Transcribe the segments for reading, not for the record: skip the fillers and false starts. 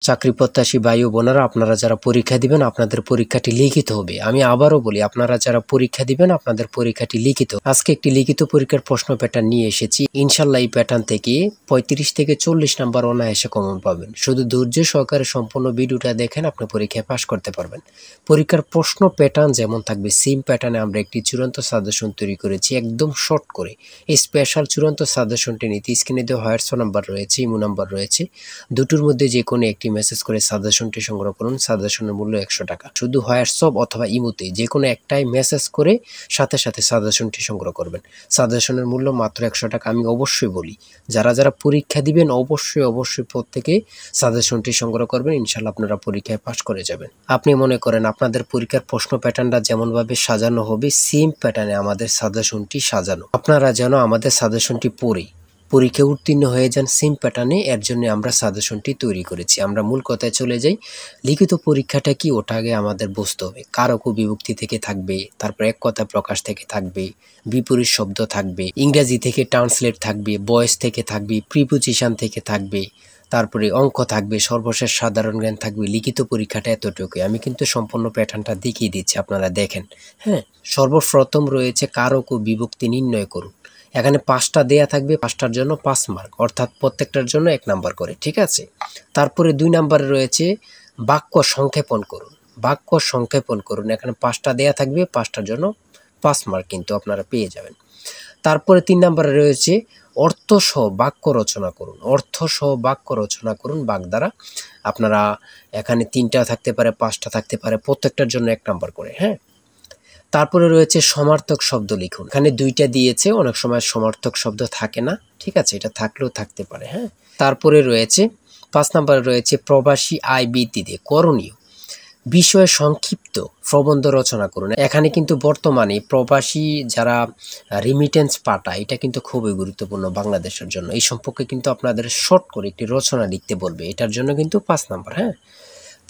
চাকরি প্রত্যাশী ভাই ও বোনেরা, আপনারা যারা পরীক্ষা দিবেন আপনাদের পরীক্ষাটি লিখিত হবে। আমি আবারও বলি, আপনারা যারা পরীক্ষা দিবেন আপনাদের পরীক্ষাটি লিখিত। আজকে একটি লিখিত পরীক্ষার প্রশ্ন প্যাটার্ন নিয়ে এসেছি। ইনশাল্লাহ এই প্যাটার্ন থেকে 35 থেকে 40 নাম্বার অনায়াসে কমন পাবেন। শুধু ধৈর্য সহকারে সম্পূর্ণ ভিডিওটা দেখেন, আপনি পরীক্ষায় পাশ করতে পারবেন। পরীক্ষার প্রশ্ন প্যাটার্ন যেমন থাকবে সেম প্যাটার্নে আমরা একটি চূড়ান্ত সাজেশন তৈরি করেছি, একদম শর্ট করে। এই স্পেশাল চূড়ান্ত সাজেশনটি নিতে স্ক্রিনে দেওয়া হোয়াটসঅ্যাপ নাম্বার রয়েছে, ইমো নাম্বার রয়েছে, দুটোর মধ্যে যে কোনো একটি মেসেজ করে সাজেশনটি সংগ্রহ করুন। সাজেশনের মূল্য 100 টাকা। শুধু হোয়াটসঅ্যাপ অথবা ইমোতে যে কোনো একটাই মেসেজ করে সাথে সাথে সাজেশনটি সংগ্রহ করবেন। সাজেশনের মূল্য মাত্র 100 টাকা। আমি অবশ্যই বলি, যারা যারা পরীক্ষা দিবেন অবশ্যই প্রত্যেকে সাজেশনটি সংগ্রহ করবেন। ইনশাল্লাহ আপনারা পরীক্ষায় পাশ করে যাবেন। আপনি মনে করেন আপনাদের পরীক্ষার প্রশ্ন প্যাটার্নটা যেমনভাবে সাজানো হবে সেম প্যাটার্নে আমাদের সাজেশনটি সাজানো। আপনারা যেন আমাদের সাজেশনটি পড়ে পরীক্ষা উত্তীর্ণ হয়ে যান সেম প্যাটার্নে, এর জন্য আমরা সাজেশনটি তৈরি করেছি। আমরা মূল কথায় চলে যাই। লিখিত পরীক্ষাটা কি, ওটা আগে আমাদের বুঝতে হবে। কারক ও বিভক্তি থেকে থাকবে, তারপর এক কথা প্রকাশ থেকে থাকবে, বিপরীত শব্দ থাকবে, ইংরেজি থেকে ট্রান্সলেট থাকবে, ভয়েস থেকে থাকবে, প্রিপোজিশন থেকে থাকবে, তারপরে অঙ্ক থাকবে, সর্বশেষ সাধারণ জ্ঞান থাকবে। লিখিত পরীক্ষাটা এতটুকুই। আমি কিন্তু সম্পূর্ণ প্যাটার্নটা দেখিয়ে দিচ্ছি, আপনারা দেখেন। হ্যাঁ, সর্বপ্রথম রয়েছে কারক ও বিভক্তি নির্ণয় করুন। এখানে 5টা দেয়া থাকবে, 5টার জন্য 5 মার্ক, অর্থাৎ প্রত্যেকটার জন্য 1 নাম্বার করে, ঠিক আছে। তারপরে 2 নাম্বারে রয়েছে বাক্য সংক্ষেপণ করুন। বাক্য সংক্ষেপণ করুন, এখানে 5টা দেয়া থাকবে, 5টার জন্য 5 মার্ক কিন্তু আপনারা পেয়ে যাবেন। তারপরে 3 নাম্বারে রয়েছে অর্থসহ বাক্য রচনা করুন। অর্থসহ বাক্য রচনা করুন বাক দ্বারা। আপনারা এখানে 3টা থাকতে পারে, 5টা থাকতে পারে, প্রত্যেকটার জন্য 1 নাম্বার করে। হ্যাঁ, তারপরে রয়েছে সমার্থক শব্দ লিখুন। এখানে 2টা দিয়েছে, অনেক সময় সমার্থক শব্দ থাকে না, ঠিক আছে, এটা থাকলেও থাকতে পারে। হ্যাঁ, তারপরে রয়েছে 5 নম্বরে রয়েছে প্রবাসী আয় বৃদ্ধিতে করণীয় বিষয়ে সংক্ষিপ্ত প্রবন্ধ রচনা করুন। এখানে কিন্তু বর্তমানে প্রবাসী যারা রিমিটেন্স পাঠায়, এটা কিন্তু খুবই গুরুত্বপূর্ণ বাংলাদেশের জন্য। এই সম্পর্কে কিন্তু আপনাদের শর্ট করে একটি রচনা লিখতে বলবে, এটার জন্য কিন্তু 5 নাম্বার। হ্যাঁ,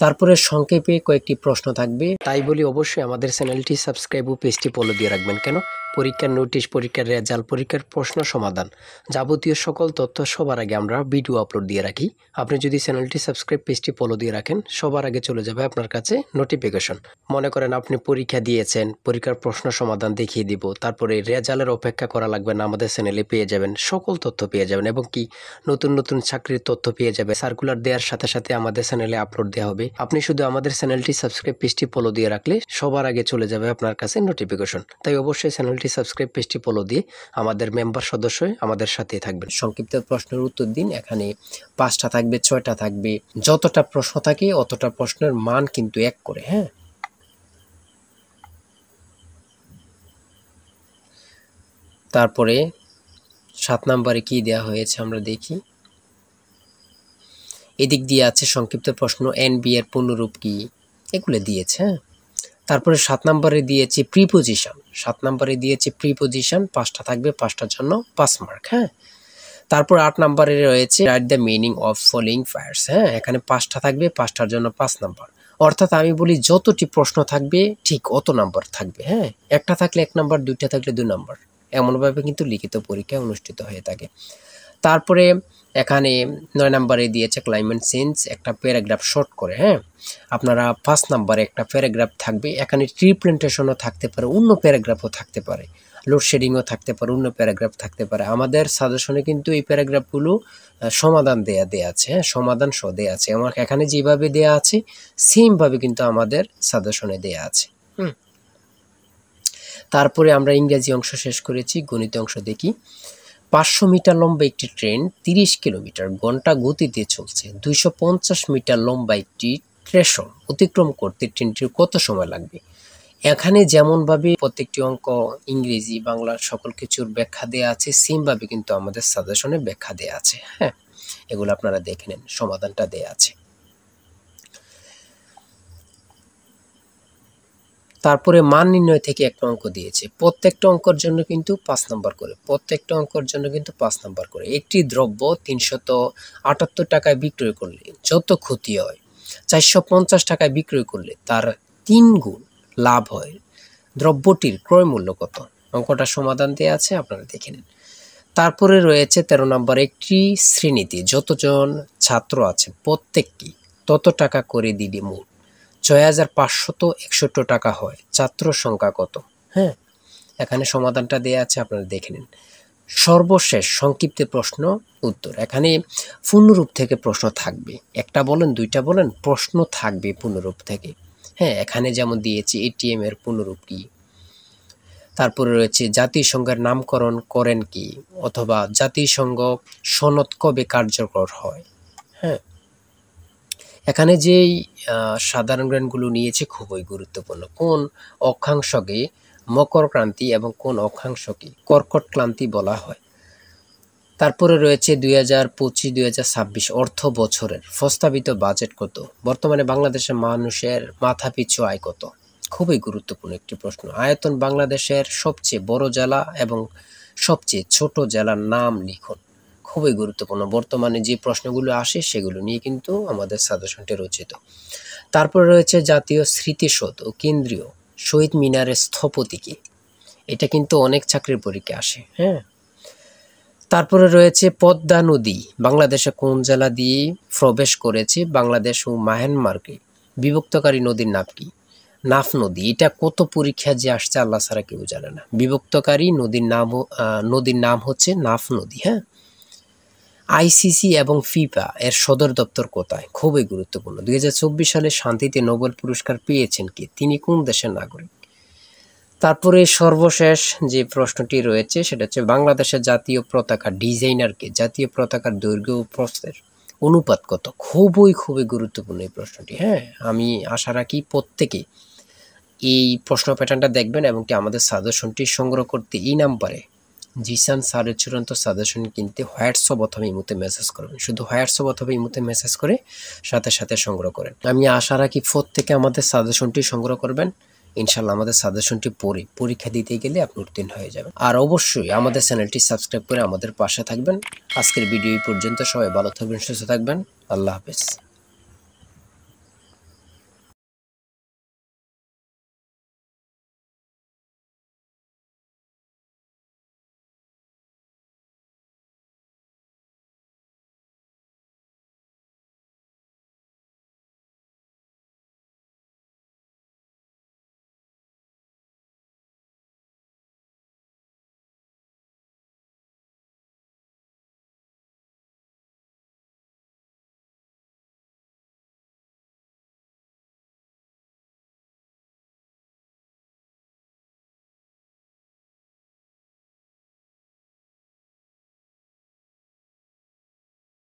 তারপরে সংক্ষেপে কয়েকটি প্রশ্ন থাকবে। তাই বলি অবশ্যই আমাদের চ্যানেলটি সাবস্ক্রাইব ও পেজটি ফলো দিয়ে রাখবেন। কেন? পরীক্ষার নোটিশ, পরীক্ষার রেজাল্ট, পরীক্ষার প্রশ্ন সমাধান, যাবতীয় সকল তথ্য সবার আগে আমরা ভিডিও আপলোড দিয়ে রাখি। আপনি যদি চ্যানেলটি সাবস্ক্রাইব, পেজটি ফলো দিয়ে রাখেন, সবার আগে চলে যাবে আপনার কাছে নোটিফিকেশন। মনে করেন আপনি পরীক্ষা দিয়েছেন, পরীক্ষার প্রশ্ন সমাধান দেখিয়ে দিব, তারপরে রেজাল্টের অপেক্ষা করা লাগবে না, আমাদের চ্যানেলে পেয়ে যাবেন, সকল তথ্য পেয়ে যাবেন, এবং কি নতুন নতুন চাকরির তথ্য পেয়ে যাবে। সার্কুলার দেওয়ার সাথে সাথে আমাদের চ্যানেলে আপলোড দেওয়া হবে। আপনি শুধু আমাদের চ্যানেলটি সাবস্ক্রাইব, পেজটি ফলো দিয়ে রাখলে সবার আগে চলে যাবে আপনার কাছে নোটিফিকেশন। তাই অবশ্যই চ্যানেলটি সাবস্ক্রাইব, পেজটি ফলো দিয়ে আমাদের মেম্বার সদস্য হয়ে আমাদের সাথেই থাকবেন। সংক্ষিপ্ত প্রশ্নের উত্তর দিন। এখানে 5টা থাকবে, 6টা থাকবে, যতটা প্রশ্ন থাকে অতটা প্রশ্নের মান কিন্তু 1 করে। হ্যাঁ, তারপরে 7 নম্বরে কি দেওয়া হয়েছে আমরা দেখি। এদিক দিয়ে আছে সংক্ষিপ্ত প্রশ্ন, এনবি এর পূর্ণরূপ কি, এগুলো দিয়েছে। হ্যাঁ, তারপরে 7 নম্বরে দিয়েছে প্রিপোজিশন। 7 নম্বরে দিয়েছে প্রিপোজিশন, 5টা থাকবে, 5টার জন্য 5 মার্ক। হ্যাঁ, তারপর 8 নম্বরে রয়েছে write the meaning of following fires. হ্যাঁ, এখানে 5টা থাকবে, 5টার জন্য 5 নাম্বার। অর্থাৎ আমি বলি যতটি প্রশ্ন থাকবে ঠিক অত নাম্বার থাকবে। হ্যাঁ, একটা থাকলে 1 নাম্বার, 2টা থাকলে 2 নাম্বার, এমনভাবে কিন্তু লিখিত পরীক্ষা অনুষ্ঠিত হয়ে থাকে। তারপরে এখানে 9 নম্বরে দিয়েছে ক্লাইমেট চেঞ্জ, একটা প্যারাগ্রাফ শর্ট করে। হ্যাঁ, আপনারা 5 নম্বরে একটা প্যারাগ্রাফ থাকবে, এখানে ট্রি প্ল্যান্টেশনও থাকতে পারে, অন্য প্যারাগ্রাফও থাকতে পারে, লোডশেডিংও থাকতে পারে, অন্য প্যারাগ্রাফ থাকতে পারে। আমাদের সাজেশনে কিন্তু এই প্যারাগ্রাফগুলো সমাধান দেয়া আছে। হ্যাঁ, সমাধান সহ দেয়া আছে। আমার এখানে যেভাবে দেয়া আছে সেমভাবে কিন্তু আমাদের সাজেশনে দেয়া আছে। তারপরে আমরা ইংরেজি অংশ শেষ করেছি, গণিত অংশ দেখি। 500 মিটার লম্বা একটি ট্রেন 30 কিলোমিটার ঘন্টা গতিতে চলছে। 250 মিটার লম্বা একটি স্টেশন অতিক্রম করতে ট্রেনটির কত সময় লাগবে? এখানে যেমনভাবে প্রত্যেকটি অঙ্ক ইংরেজি, বাংলা সকল কিছুর ব্যাখ্যা দেওয়া আছে, সেমভাবে কিন্তু আমাদের সাজেশনে ব্যাখ্যা দেওয়া আছে। হ্যাঁ, এগুলো আপনারা দেখে নেন, সমাধানটা দেওয়া আছে। তারপরে মান নির্ণয় থেকে একটা অঙ্ক দিয়েছে, প্রত্যেকটা অঙ্কের জন্য কিন্তু 5 নাম্বার করে, প্রত্যেকটা অঙ্কের জন্য কিন্তু 5 নাম্বার করে। একটি দ্রব্য 378 টাকায় বিক্রয় করলে যত ক্ষতি হয়, 450 টাকায় বিক্রয় করলে তার 3 গুণ লাভ হয়, দ্রব্যটির ক্রয় মূল্য কত? অঙ্কটা সমাধান দেওয়া আছে, আপনারা দেখে নিন। তারপরে রয়েছে 13 নম্বর, একটি শ্রেণীতে যতজন ছাত্র আছে প্রত্যেকটি তত টাকা করে দিলে মোট ৬৫৬১ টাকা হয়। ছাত্র সংখ্যা কত? হ্যাঁ, এখানে সমাধানটা দেয়া আছে, আপনারা দেখে নিন। সর্বশেষ সংক্ষিপ্ত প্রশ্ন উত্তর। এখানে পূর্ণরূপ থেকে প্রশ্ন থাকবে, একটা বলেন দুইটা বলেন, প্রশ্ন থাকবে পূর্ণরূপ থেকে। হ্যাঁ, এখানে যেমন দিয়েছি এটিএম এর পূর্ণরূপ কি, তারপরে রয়েছে জাতিসংঘের নামকরণ করেন কি, অথবা জাতিসংঘ সনদ কবে কার্যকর হয়। হ্যাঁ, এখানে যেই সাধারণ জ্ঞানগুলো নিয়েছে খুবই গুরুত্বপূর্ণ। কোন অক্ষাংশকে মকর ক্রান্তি এবং কোন অক্ষাংশকে কর্কট ক্রান্তি বলা হয়। তারপরে রয়েছে 2025-2026 অর্থ বছরের প্রস্তাবিত বাজেট কত। বর্তমানে বাংলাদেশের মানুষের মাথাপিছু আয় কত। খুবই গুরুত্বপূর্ণ একটি প্রশ্ন। আয়তন বাংলাদেশের সবচেয়ে বড় জেলা এবং সবচেয়ে ছোট জেলার নাম লিখুন। খুবই গুরুত্বপূর্ণ। বর্তমানে যে প্রশ্নগুলো আসে সেগুলো নিয়ে কিন্তু আমাদের সাজেশনটি রচিত। তারপরে রয়েছে জাতীয় স্মৃতিসৌধ ও কেন্দ্রীয় শহীদ মিনারের স্থপতি কে। এটা কিন্তু অনেক চাকরির পরীক্ষা আসে। হ্যাঁ, তারপরে রয়েছে পদ্মা নদী বাংলাদেশে কোন জেলা দিয়ে প্রবেশ করেছে। বাংলাদেশ ও মায়ানমারকে বিভক্তকারী নদীর নাম কি? নাফ নদী। এটা কত পরীক্ষা যে আসছে আল্লাহ ছাড়া কেউ জানে না। বিভক্তকারী নদীর নাম হচ্ছে নাফ নদী। হ্যাঁ, আইসিসি এবং ফিফা এর সদর দপ্তর কোথায়? খুবই গুরুত্বপূর্ণ। 2024 সালে শান্তিতে নোবেল পুরস্কার পেয়েছেন কে? তিনি কোন দেশের নাগরিক? তারপরে সর্বশেষ যে প্রশ্নটি রয়েছে সেটা হচ্ছে বাংলাদেশের জাতীয় পতাকা ডিজাইনারকে। জাতীয় পতাকার দৈর্ঘ্য ও প্রস্থের অনুপাত কত? খুবই গুরুত্বপূর্ণ এই প্রশ্নটি। হ্যাঁ, আমি আশা রাখি প্রত্যেকে এই প্রশ্ন প্যাটার্নটা দেখবেন এবং কি আমাদের সাজেশনটি সংগ্রহ করতে এই নাম্বারে জিসান স্যারের চূড়ান্ত সাজেশন কিনতে হোয়াটসঅ্যাপ অথবা ইমোতে মেসেজ করবেন। শুধু হোয়াটসঅ্যাপ অথবা ইমোতে মেসেজ করে সাথে সংগ্রহ করেন। আমি আশা রাখি প্রত্যেকে আমাদের সাজেশনটি সংগ্রহ করবেন। ইনশাল্লাহ আমাদের সাজেশনটি পড়ে পরীক্ষা দিতে গেলে আপনি উত্তীর্ণ হয়ে যাবেন। আর অবশ্যই আমাদের চ্যানেলটি সাবস্ক্রাইব করে আমাদের পাশে থাকবেন। আজকের ভিডিও এই পর্যন্ত। সবাই ভালো থাকবেন, সুস্থ থাকবেন। আল্লাহ হাফেজ।